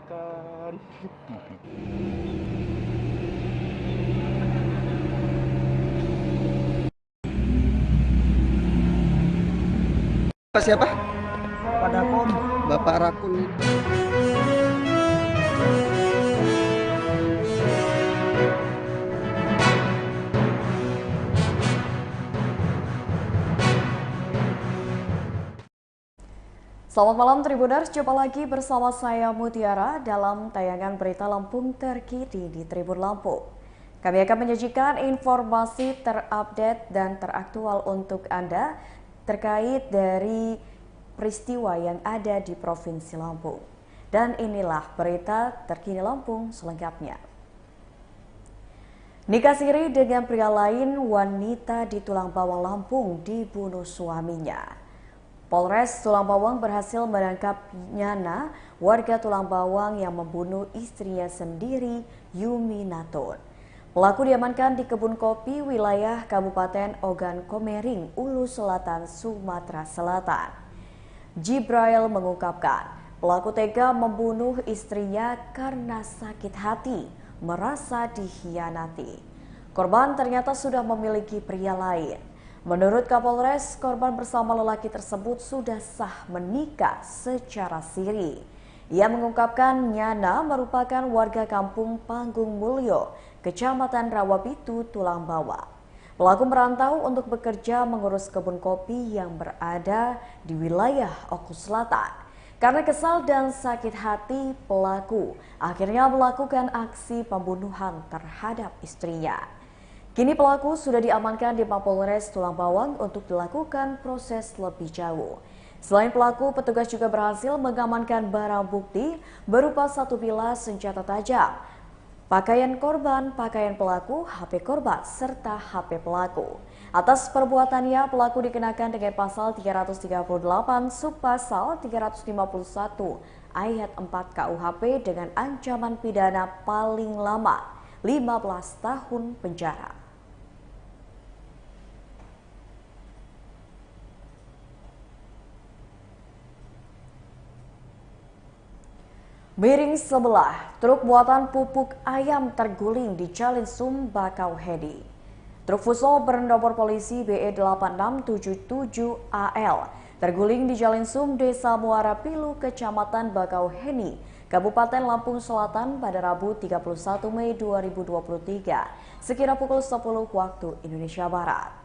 makan. Pak siapa? Pada kom. Bapak Rakun. Selamat malam Tribuners, jumpa lagi bersama saya Mutiara dalam tayangan berita Lampung terkini di Tribun Lampung. Kami akan menyajikan informasi terupdate dan teraktual untuk Anda terkait dari peristiwa yang ada di Provinsi Lampung. Dan inilah berita terkini Lampung selengkapnya. Nikah siri dengan pria lain, wanita di Tulang Bawang Lampung dibunuh suaminya. Polres Tulang Bawang berhasil menangkap Nyana, warga Tulang Bawang yang membunuh istrinya sendiri, Yumi Natun. Pelaku diamankan di kebun kopi wilayah Kabupaten Ogan Komering, Ulu Selatan, Sumatera Selatan. Jibrail mengungkapkan, pelaku tega membunuh istrinya karena sakit hati, merasa dikhianati. Korban ternyata sudah memiliki pria lain. Menurut Kapolres, korban bersama lelaki tersebut sudah sah menikah secara siri. Ia mengungkapkan Nyana merupakan warga kampung Panggung Mulyo, Kecamatan Rawapitu, Tulang Bawang. Pelaku merantau untuk bekerja mengurus kebun kopi yang berada di wilayah Oku Selatan. Karena kesal dan sakit hati, pelaku akhirnya melakukan aksi pembunuhan terhadap istrinya. Kini pelaku sudah diamankan di Mapolres Tulang Bawang untuk dilakukan proses lebih jauh. Selain pelaku, petugas juga berhasil mengamankan barang bukti berupa satu bilah senjata tajam, pakaian korban, pakaian pelaku, HP korban, serta HP pelaku. Atas perbuatannya, pelaku dikenakan dengan pasal 338 subpasal 351 ayat 4 KUHP dengan ancaman pidana paling lama 15 tahun penjara. Miring sebelah, truk muatan pupuk ayam terguling di Calinsum, Bakauheni. Truk Fuso bernomor polisi BE8677AL terguling di Calinsum, Desa Muara Pilu, Kecamatan Bakauheni, Kabupaten Lampung Selatan pada Rabu 31 Mei 2023, sekira pukul 10 waktu Indonesia Barat.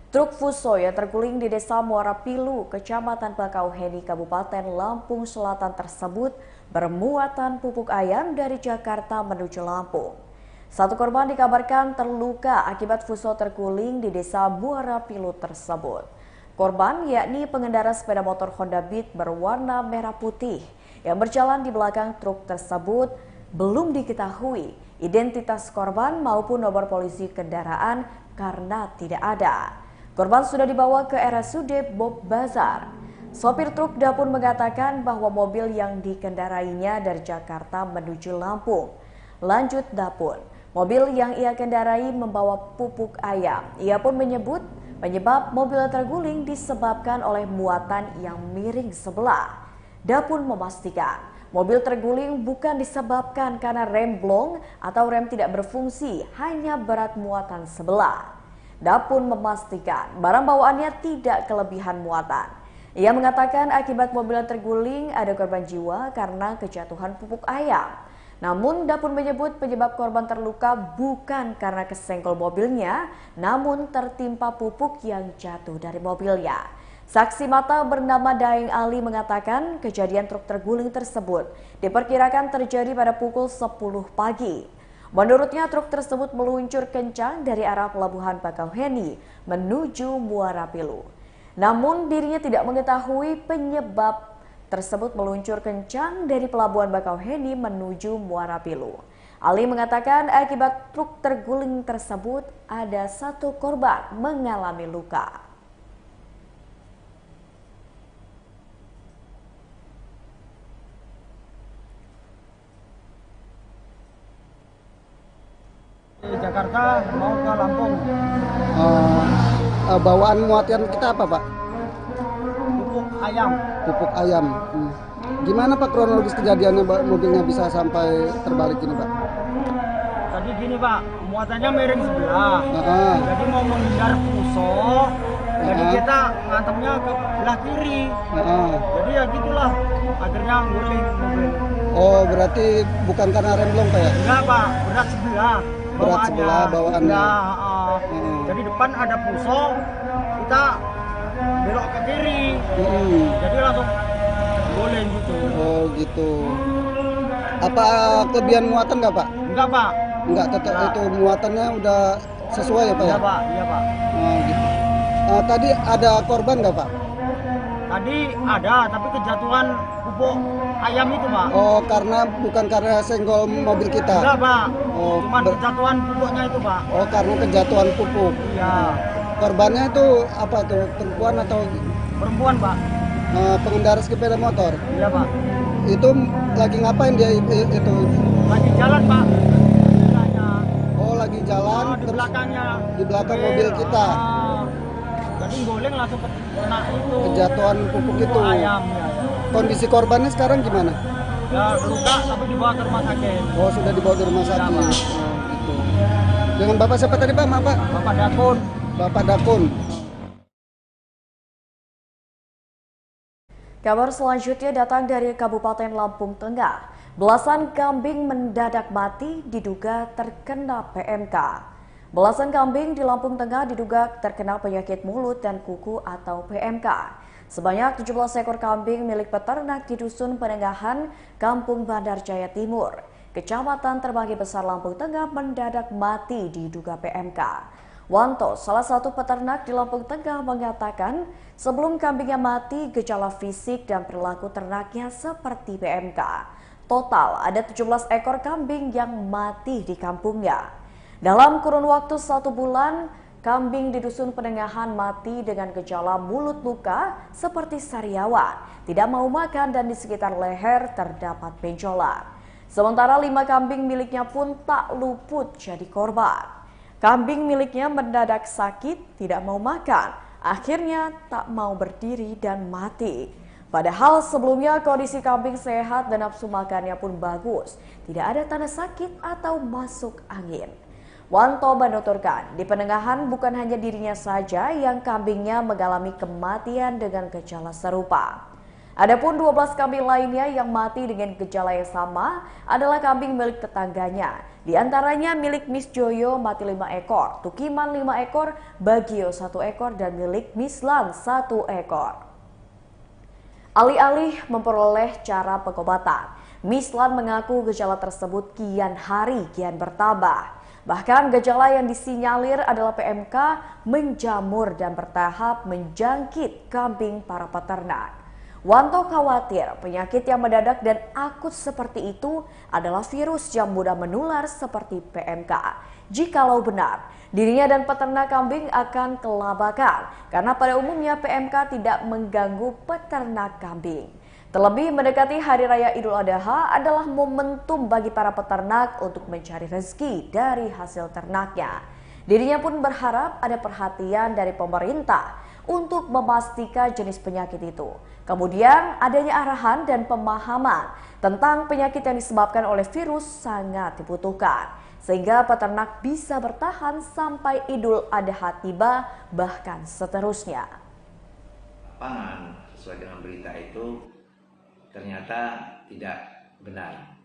Truk Fuso yang terguling di Desa Muara Pilu, Kecamatan Bakauheni, Kabupaten Lampung Selatan tersebut bermuatan pupuk ayam dari Jakarta menuju Lampung. Satu korban dikabarkan terluka akibat Fuso terguling di Desa Muara Pilu tersebut. Korban yakni pengendara sepeda motor Honda Beat berwarna merah putih yang berjalan di belakang truk tersebut belum diketahui identitas korban maupun nomor polisi kendaraan karena tidak ada. Korban sudah dibawa ke RSUD Bob Bazar. Sopir truk Dapun mengatakan bahwa mobil yang dikendarainya dari Jakarta menuju Lampung. Lanjut Dapun, mobil yang ia kendarai membawa pupuk ayam. Ia pun menyebut penyebab mobil terguling disebabkan oleh muatan yang miring sebelah. Dapun memastikan mobil terguling bukan disebabkan karena rem blong atau rem tidak berfungsi, hanya berat muatan sebelah. Dapun memastikan barang bawaannya tidak kelebihan muatan. Ia mengatakan akibat mobil terguling ada korban jiwa karena kejatuhan pupuk ayam. Namun Dapun menyebut penyebab korban terluka bukan karena kesenggol mobilnya, namun tertimpa pupuk yang jatuh dari mobilnya. Saksi mata bernama Daeng Ali mengatakan kejadian truk terguling tersebut diperkirakan terjadi pada pukul 10 pagi. Menurutnya truk tersebut meluncur kencang dari arah pelabuhan Bakauheni menuju Muara Pilu. Namun dirinya tidak mengetahui penyebab tersebut meluncur kencang dari pelabuhan Bakauheni menuju Muara Pilu. Ali mengatakan akibat truk terguling tersebut ada satu korban mengalami luka. Di Jakarta mau ke Lampung. Bawaan muatan kita apa, Pak? Pupuk ayam. Pupuk ayam. Gimana Pak kronologis kejadiannya Pak, mobilnya bisa sampai terbalik ini Pak? Tadi gini Pak, muatannya miring sebelah. Ah, Jadi mau menghindar pusok, jadi Ah. kita ngantemnya ke belah kiri. ah. Jadi ya gitulah, akhirnya guling mobil. Oh berarti bukan karena remblong Pak ya? Enggak Pak, berat sebelah. Berat sebelah bawaannya. Ya, Hmm. jadi depan ada pusok, kita belok ke kiri. Jadi langsung guling gitu. Oh gitu. Apa kelebihan muatan nggak Pak? Enggak Pak. Enggak, tetap Enggak. itu muatannya udah sesuai ya Pak Iya ya? Pak, iya Pak. Oh gitu. Tadi ada korban nggak Pak? Tadi ada, tapi kejatuhan pupuk ayam itu Pak. Oh bukan karena senggol mobil kita? Enggak Pak, Oh, cuma kejatuhan pupuknya itu Pak. Oh karena kejatuhan pupuk. Iya, Korbannya itu apa tuh, perempuan atau perempuan Pak. pengendara sepeda motor? Iya Pak. Itu lagi ngapain dia itu? Lagi jalan Pak. Sebelahnya. Oh lagi jalan Oh, di belakangnya. di belakang mobil kita. Jadi guling langsung kena itu. Kejatuhan pupuk itu. Ayam ya. Kondisi korbannya sekarang gimana? Ya luka tapi dibawa ke rumah sakit. Oh sudah dibawa ke rumah sakit. Pak. Oh, gitu. Dengan Bapak siapa tadi Pak? Maaf Pak. Bapak Dakun. Bapak Dakun. Kabar selanjutnya datang dari Kabupaten Lampung Tengah. Belasan kambing mendadak mati diduga terkena PMK. Belasan kambing di Lampung Tengah diduga terkena penyakit mulut dan kuku atau PMK. Sebanyak 17 ekor kambing milik peternak di Dusun Penengahan, Kampung Bandar Jaya Timur, Kecamatan Terbagi Besar Lampung Tengah mendadak mati diduga PMK. Wanto, salah satu peternak di Lampung Tengah mengatakan sebelum kambingnya mati, gejala fisik dan perilaku ternaknya seperti PMK. Total ada 17 ekor kambing yang mati di kampungnya. Dalam kurun waktu 1 bulan, kambing di Dusun Penengahan mati dengan gejala mulut luka seperti sariawan, tidak mau makan dan di sekitar leher terdapat benjolan. Sementara 5 kambing miliknya pun tak luput jadi korban. Kambing miliknya mendadak sakit, tidak mau makan, akhirnya tak mau berdiri dan mati. Padahal sebelumnya kondisi kambing sehat dan nafsu makannya pun bagus, tidak ada tanda sakit atau masuk angin. Wanto menuturkan, di Penengahan bukan hanya dirinya saja yang kambingnya mengalami kematian dengan gejala serupa. Adapun 12 kambing lainnya yang mati dengan gejala yang sama adalah kambing milik tetangganya. Di antaranya milik Miss Joyo mati 5 ekor, Tukiman 5 ekor, Bagio 1 ekor, dan milik Mislan 1 ekor. Alih-alih memperoleh cara pengobatan, Mislan mengaku gejala tersebut kian hari kian bertambah. Bahkan gejala yang disinyalir adalah PMK menjamur dan bertahap menjangkit kambing para peternak. Wanto khawatir penyakit yang mendadak dan akut seperti itu adalah virus yang mudah menular seperti PMK. Jikalau benar, dirinya dan peternak kambing akan kelabakan karena pada umumnya PMK tidak mengganggu peternak kambing. Terlebih mendekati Hari Raya Idul Adha adalah momentum bagi para peternak untuk mencari rezeki dari hasil ternaknya. Dirinya pun berharap ada perhatian dari pemerintah untuk memastikan jenis penyakit itu. Kemudian adanya arahan dan pemahaman tentang penyakit yang disebabkan oleh virus sangat dibutuhkan. Sehingga peternak bisa bertahan sampai Idul Adha tiba bahkan seterusnya. Lapangan sesuai dengan berita itu ternyata tidak benar.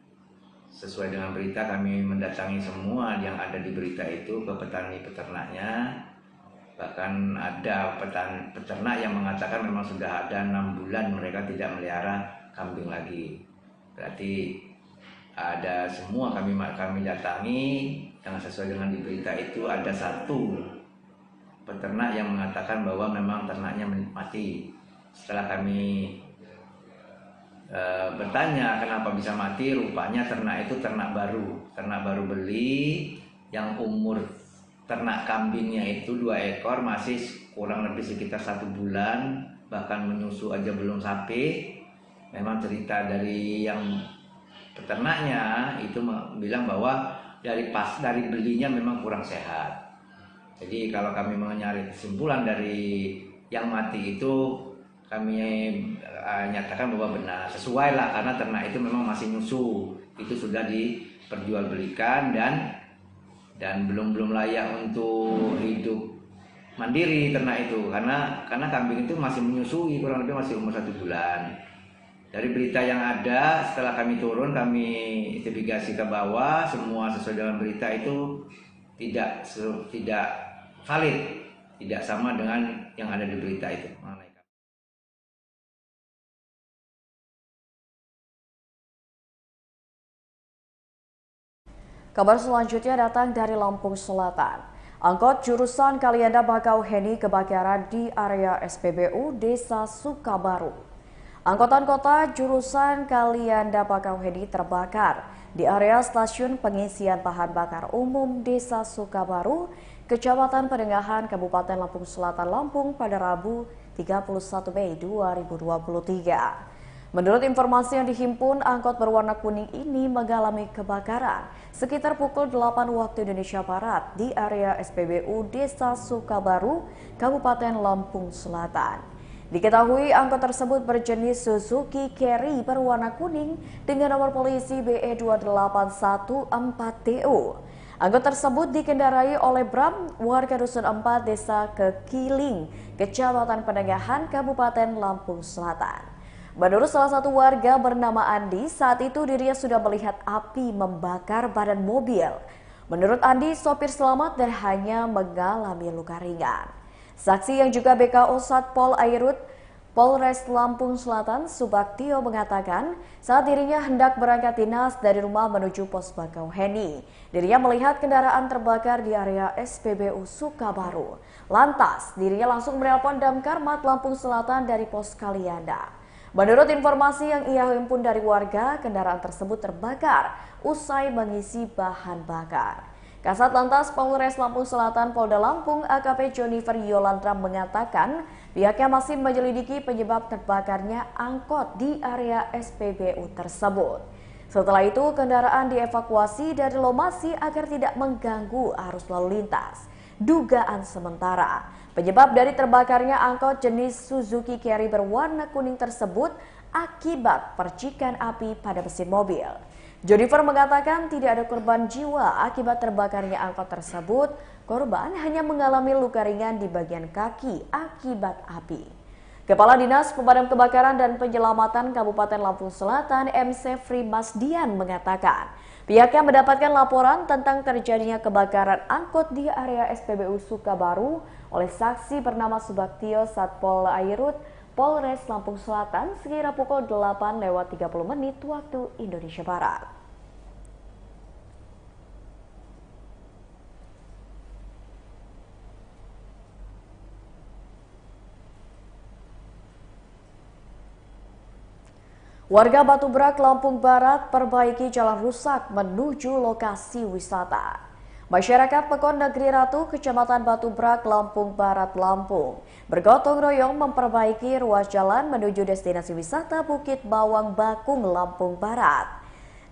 Sesuai dengan berita kami mendatangi semua yang ada di berita itu ke petani-peternaknya. Bahkan ada peternak yang mengatakan memang sudah ada 6 bulan mereka tidak melihara kambing lagi. Berarti ada semua kami datangi yang sesuai dengan di berita itu ada 1 peternak yang mengatakan bahwa memang ternaknya mati. Setelah kami bertanya kenapa bisa mati, rupanya ternak itu ternak baru beli yang umur ternak kambingnya itu 2 ekor masih kurang lebih sekitar 1 bulan, bahkan menyusu aja belum sampai. Memang cerita dari yang peternaknya itu bilang bahwa dari belinya memang kurang sehat. Jadi kalau kami mencari kesimpulan dari yang mati itu kami nyatakan bahwa benar, sesuai lah, karena ternak itu memang masih nyusu, itu sudah diperjualbelikan dan belum layak untuk hidup mandiri ternak itu, karena kambing itu masih menyusui, kurang lebih masih umur 1 bulan. Dari berita yang ada, setelah kami turun, kami investigasi ke bawah, semua sesuai dengan berita itu tidak valid, tidak sama dengan yang ada di berita itu. Kabar selanjutnya datang dari Lampung Selatan. Angkot jurusan Kalianda Bakauheni kebakaran di area SPBU Desa Sukabaru. Angkutan kota jurusan Kalianda Bakauheni terbakar di area stasiun pengisian bahan bakar umum Desa Sukabaru, Kecamatan Penengahan, Kabupaten Lampung Selatan, Lampung pada Rabu 31 Mei 2023. Menurut informasi yang dihimpun, angkot berwarna kuning ini mengalami kebakaran sekitar pukul 8 waktu Indonesia Barat di area SPBU Desa Sukabaru, Kabupaten Lampung Selatan. Diketahui angkot tersebut berjenis Suzuki Carry berwarna kuning dengan nomor polisi BE2814TU. Angkot tersebut dikendarai oleh Bram, warga Dusun 4 Desa Kekiling, Kecamatan Penengahan, Kabupaten Lampung Selatan. Menurut salah satu warga bernama Andi, saat itu dirinya sudah melihat api membakar badan mobil. Menurut Andi, sopir selamat dan hanya mengalami luka ringan. Saksi yang juga BKO Satpol Airut Polres Lampung Selatan, Subaktio, mengatakan saat dirinya hendak berangkat dinas dari rumah menuju pos Bakauheni, dirinya melihat kendaraan terbakar di area SPBU Sukabaru. Lantas, dirinya langsung menelpon Damkar Mat Lampung Selatan dari pos Kalianda. Menurut informasi yang ia himpun dari warga, kendaraan tersebut terbakar usai mengisi bahan bakar. Kasat Lantas Polres Lampung Selatan Polda Lampung AKP Jonifer Yolandra mengatakan pihaknya masih menyelidiki penyebab terbakarnya angkot di area SPBU tersebut. Setelah itu, kendaraan dievakuasi dari lokasi agar tidak mengganggu arus lalu lintas. Dugaan sementara, penyebab dari terbakarnya angkot jenis Suzuki Carry berwarna kuning tersebut akibat percikan api pada mesin mobil. Jonifer mengatakan tidak ada korban jiwa akibat terbakarnya angkot tersebut. Korban hanya mengalami luka ringan di bagian kaki akibat api. Kepala Dinas Pemadam Kebakaran dan Penyelamatan Kabupaten Lampung Selatan MC Frimasdian mengatakan pihaknya mendapatkan laporan tentang terjadinya kebakaran angkot di area SPBU Sukabaru oleh saksi bernama Subaktio Satpol Airut Polres Lampung Selatan sekira pukul 8:30 waktu Indonesia Barat. Warga Batu Brak, Lampung Barat perbaiki jalan rusak menuju lokasi wisata. Masyarakat Pekon Negeri Ratu, Kecamatan Batu Brak, Lampung Barat, Lampung bergotong royong memperbaiki ruas jalan menuju destinasi wisata Bukit Bawang Bakung, Lampung Barat.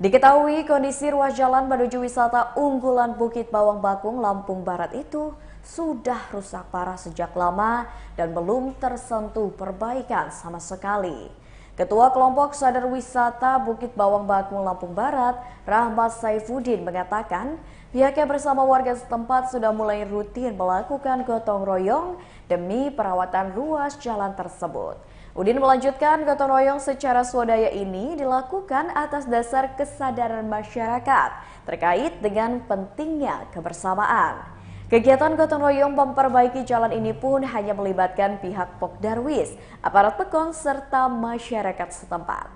Diketahui kondisi ruas jalan menuju wisata unggulan Bukit Bawang Bakung, Lampung Barat itu sudah rusak parah sejak lama dan belum tersentuh perbaikan sama sekali. Ketua Kelompok Sadar Wisata Bukit Bawang Bakung Lampung Barat, Rahmat Saifuddin mengatakan pihaknya bersama warga setempat sudah mulai rutin melakukan gotong royong demi perawatan ruas jalan tersebut. Udin melanjutkan gotong royong secara swadaya ini dilakukan atas dasar kesadaran masyarakat terkait dengan pentingnya kebersamaan. Kegiatan gotong royong memperbaiki jalan ini pun hanya melibatkan pihak Pokdarwis, aparat Pekon, serta masyarakat setempat.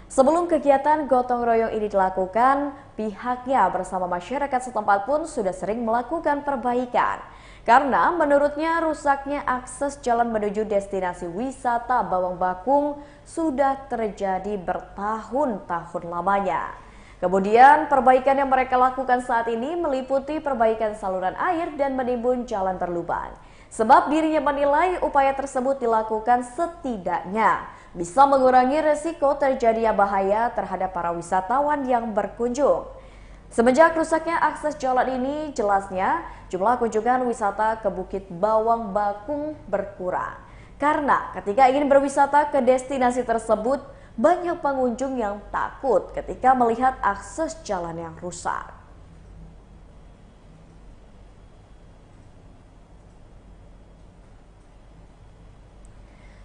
Sebelum kegiatan gotong royong ini dilakukan, pihaknya bersama masyarakat setempat pun sudah sering melakukan perbaikan. Karena menurutnya rusaknya akses jalan menuju destinasi wisata Bawang Bakung sudah terjadi bertahun-tahun lamanya. Kemudian perbaikan yang mereka lakukan saat ini meliputi perbaikan saluran air dan menimbun jalan berlubang. Sebab dirinya menilai upaya tersebut dilakukan setidaknya bisa mengurangi resiko terjadinya bahaya terhadap para wisatawan yang berkunjung. Semenjak rusaknya akses jalan ini, jelasnya jumlah kunjungan wisata ke Bukit Bawang Bakung berkurang. Karena ketika ingin berwisata ke destinasi tersebut, banyak pengunjung yang takut ketika melihat akses jalan yang rusak.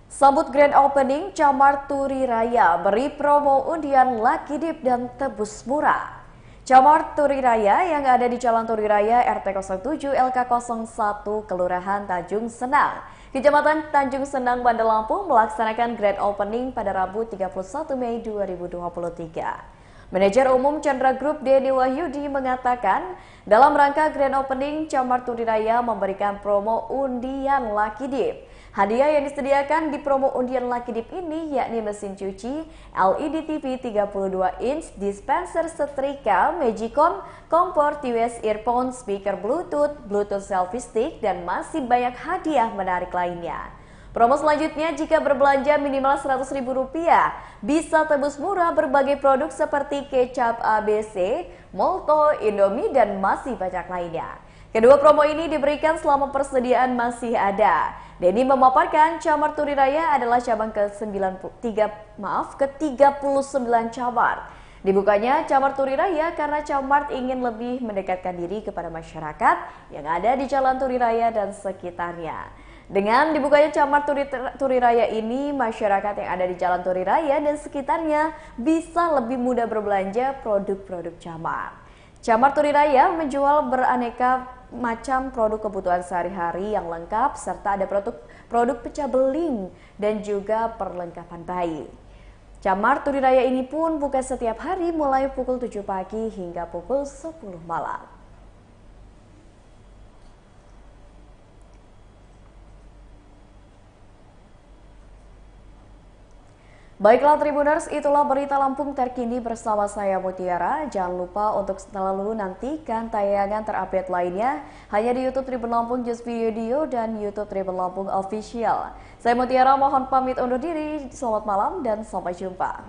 Sambut grand opening Camar Turi Raya, beri promo undian Lucky Dip dan tebus murah. Camar Turi Raya yang ada di Jalan Turi Raya RT 07 LK 01 Kelurahan Tanjung Senang, Kecamatan Tanjung Senang, Bandar Lampung melaksanakan grand opening pada Rabu 31 Mei 2023. Manajer Umum Chandra Group Denny Wahyudi mengatakan, dalam rangka grand opening Camar Turi Raya memberikan promo undian Lucky Dip. Hadiah yang disediakan di promo undian Lucky Dip ini yakni mesin cuci, LED TV 32 inch, dispenser setrika, Magicom, kompor, TWS earphone, speaker Bluetooth, Bluetooth selfie stick, dan masih banyak hadiah menarik lainnya. Promo selanjutnya, jika berbelanja minimal Rp100.000, bisa tebus murah berbagai produk seperti kecap ABC, Molto, Indomie, dan masih banyak lainnya. Kedua promo ini diberikan selama persediaan masih ada. Denny memaparkan Camar Turi Raya adalah cabang ke-39 cabang. Dibukanya Camar Turi Raya karena Camar ingin lebih mendekatkan diri kepada masyarakat yang ada di Jalan Turi Raya dan sekitarnya. Dengan dibukanya Camar Turi Raya ini, masyarakat yang ada di Jalan Turi Raya dan sekitarnya bisa lebih mudah berbelanja produk-produk Camar. Camar Turi Raya menjual beraneka macam produk kebutuhan sehari-hari yang lengkap serta ada produk pecah beling dan juga perlengkapan bayi. Camar Turi Raya ini pun buka setiap hari mulai pukul 7 pagi hingga pukul 10 malam. Baiklah Tribuners, itulah berita Lampung terkini bersama saya Mutiara. Jangan lupa untuk selalu nantikan tayangan terupdate lainnya hanya di YouTube Tribun Lampung Just Video dan YouTube Tribun Lampung Official. Saya Mutiara mohon pamit undur diri. Selamat malam dan sampai jumpa.